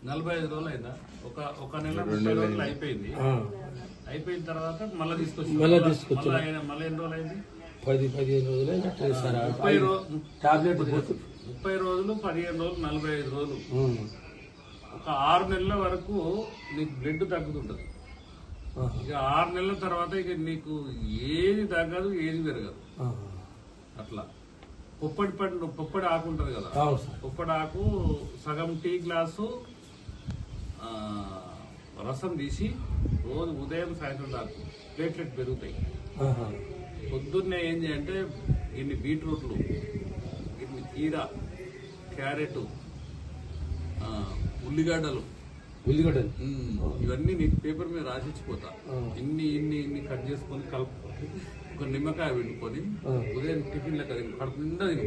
45 రోజులు అయిందా? ఒక నెల 30 రోజులు అయిపోయింది. అయిపోయిన తర్వాత మళ్ళీ తీసుకొచ్చి మళ్ళీ ఎన్ని రోజులు అయింది? 10-15 రోజులు 30 రోజులు 15 రోజులు 45 రోజులు ఒక 6 నెలల వరకు నీకు బ్లడ్ తగ్గుతుంటది. ఇక 6 నెలల తర్వాత ఇక నీకు ఏది తగ్గదు, ఏది పెరగదు. అట్లా పొప్పడి ఆకు ఉంటది కదా, పొప్పడి ఆకు సగం టీ గ్లాసు రసం తీసి రోజు ఉదయం సాయంత్రం దాకా ప్లేట్లెట్ పెరుగుతాయి. పొద్దున్నే ఏం చేయంటే ఇన్ని బీట్రూట్లు, ఇన్ని కీర, క్యారెట్, ఉల్లిగడ్డలు ఇవన్నీ నీకు పేపర్ మీద రాసిచ్చిపోతా. ఇన్ని కట్ చేసుకొని కలుపుకొని ఒక నిమ్మకాయ పిండుకొని ఉదయం టిఫిన్ లెక్క కడుపు నిండా తిను.